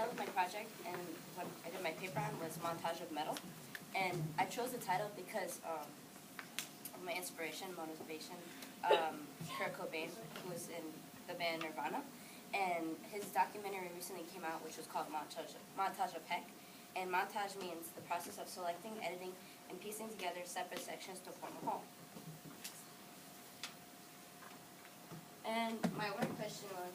title of my project and what I did my paper on was Montage of Metal. And I chose the title because of my inspiration, motivation. Kurt Cobain, who was in the band Nirvana, and his documentary recently came out, which was called Montage of Heck. And montage means the process of selecting, editing, and piecing together separate sections to form a whole. And my work question was,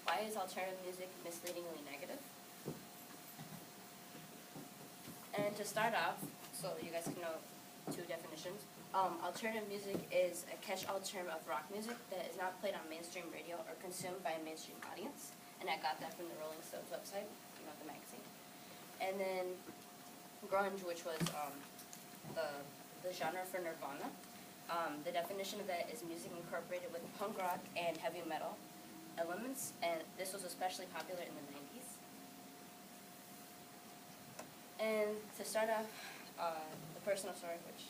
why is alternative music misleadingly negative? And to start off, so you guys can know two definitions, alternative music is a catch-all term of rock music that is not played on mainstream radio or consumed by a mainstream audience. And I got that from the Rolling Stones website, the magazine. And then grunge, which was the genre for Nirvana. The definition of that is music incorporated with punk rock and heavy metal elements, and this was especially popular in the 90s. And to start off, the personal story, which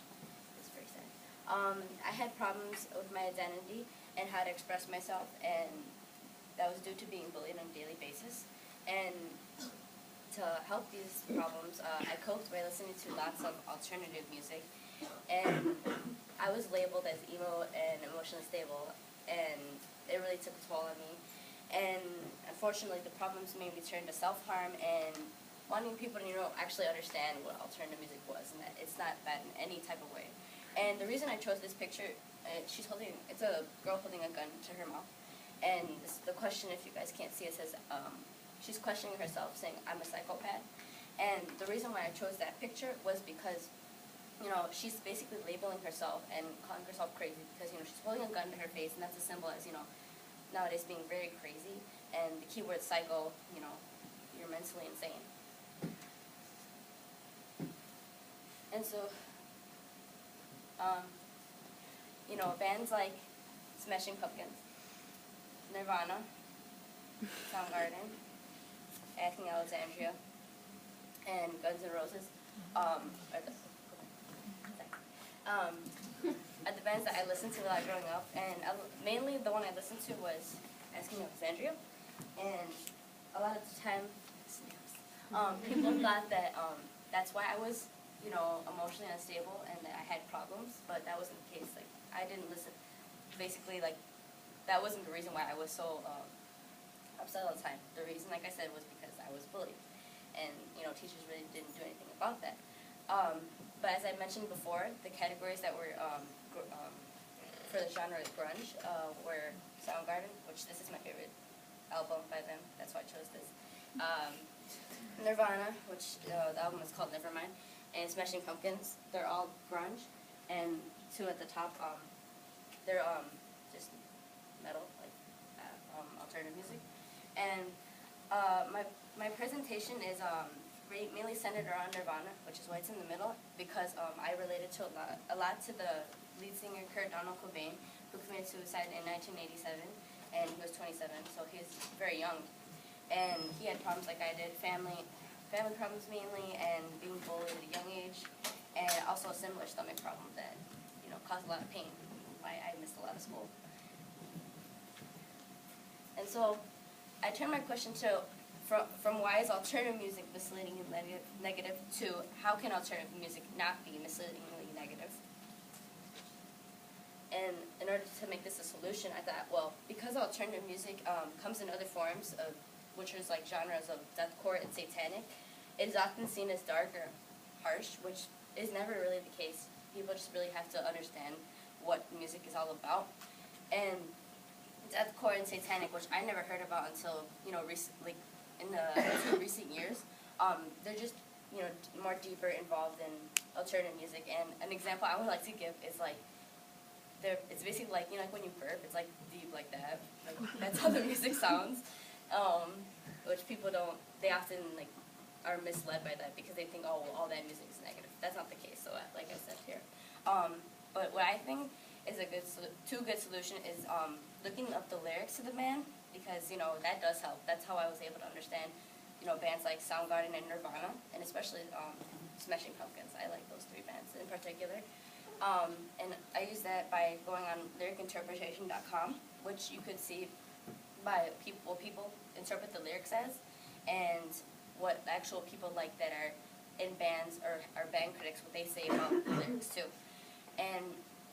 is very sad. I had problems with my identity and how to express myself, and that was due to being bullied on a daily basis. And to help these problems, I coped by listening to lots of alternative music, and I was labeled as emo and emotionally stable, and it really took a toll on me. And unfortunately, the problems made me turn to self-harm and wanting people to, actually understand what alternative music was, and that it's not bad in any type of way. And the reason I chose this picture, it's a girl holding a gun to her mouth. And the question, if you guys can't see it, says, she's questioning herself, saying, I'm a psychopath. And the reason why I chose that picture was because, she's basically labeling herself and calling herself crazy because, she's holding a gun to her face, and that's a symbol as, nowadays being very crazy. And the key word psycho, you're mentally insane. And so, bands like Smashing Pumpkins, Nirvana, Soundgarden, Asking Alexandria, and Guns N' Roses are the bands that I listened to a lot growing up, and mainly the one I listened to was Asking Alexandria, and a lot of the time, people thought that that's why I was, emotionally unstable and that I had problems, but that wasn't the case. Like, I didn't listen. Basically, that wasn't the reason why I was so upset all the time. The reason, like I said, was because I was bullied, and teachers really didn't do anything about that. But as I mentioned before, the categories that were for the genre of grunge were Soundgarden, which this is my favorite album by them. That's why I chose this. Nirvana, which the album is called Nevermind, and Smashing Pumpkins. They're all grunge, and two at the top, they're just metal, alternative music. And my presentation is mainly centered around Nirvana, which is why it's in the middle, because I related to a lot to the lead singer Kurt Cobain, who committed suicide in 1987, and he was 27, so he was very young. And he had problems like I did, family problems mainly, and being bullied at a young age, and also a similar stomach problem that, caused a lot of pain, why I missed a lot of school. And so I turned my question from why is alternative music misleading and negative to how can alternative music not be misleadingly negative? And in order to make this a solution, I thought, well, because alternative music comes in other forms, which is like genres of deathcore and satanic, it is often seen as dark or harsh, which is never really the case. People just really have to understand what music is all about. And deathcore and satanic, which I never heard about until, in the recent years, they're just, more deeper involved in alternative music. And an example I would like to give is it's basically like when you burp, it's like deep like that. That's how the music sounds, which people they often are misled by that because they think, oh, well, all that music is negative. That's not the case. So like I said here, but what I think is a two good solution is looking up the lyrics to the band, because that does help. That's how I was able to understand bands like Soundgarden and Nirvana, and especially Smashing Pumpkins. I like those three bands in particular. And I use that by going on lyricinterpretation.com, which you could see by what people interpret the lyrics as, and what actual people like that are in bands or are band critics, what they say about the lyrics too. And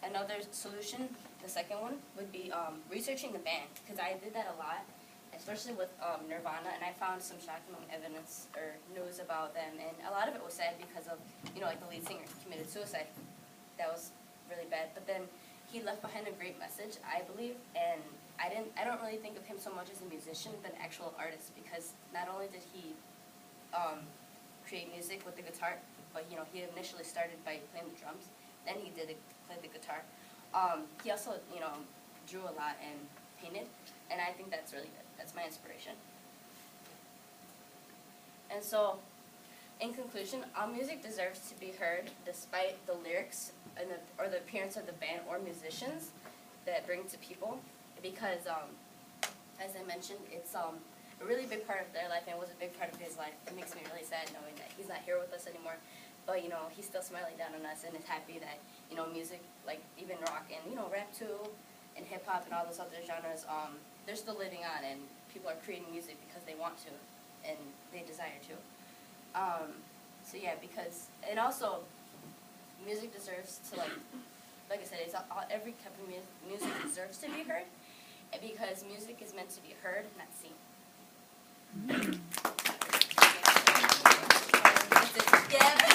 another solution, the second one, would be researching the band, because I did that a lot, especially with Nirvana, and I found some shocking evidence or news about them, and a lot of it was sad because of, like the lead singer committed suicide. That was really bad, but then he left behind a great message, I believe, and I don't really think of him so much as a musician, but an actual artist, because not only did he create music with the guitar, but he initially started by playing the drums, then he play the guitar. He also drew a lot and painted, and I think that's really good. That's my inspiration. And so, in conclusion, all music deserves to be heard despite the lyrics and or the appearance of the band or musicians that bring to people, because as I mentioned, it's a really big part of their life, and it was a big part of his life. It makes me really sad knowing that he's not here with us anymore, but he's still smiling down on us and is happy that music, like even rock and rap too, and hip hop and all those other genres, they're still living on, and people are creating music because they want to and they desire to. So yeah, and also music deserves to, like I said, it's every type of music deserves to be heard, because music is meant to be heard, not seen. Yeah.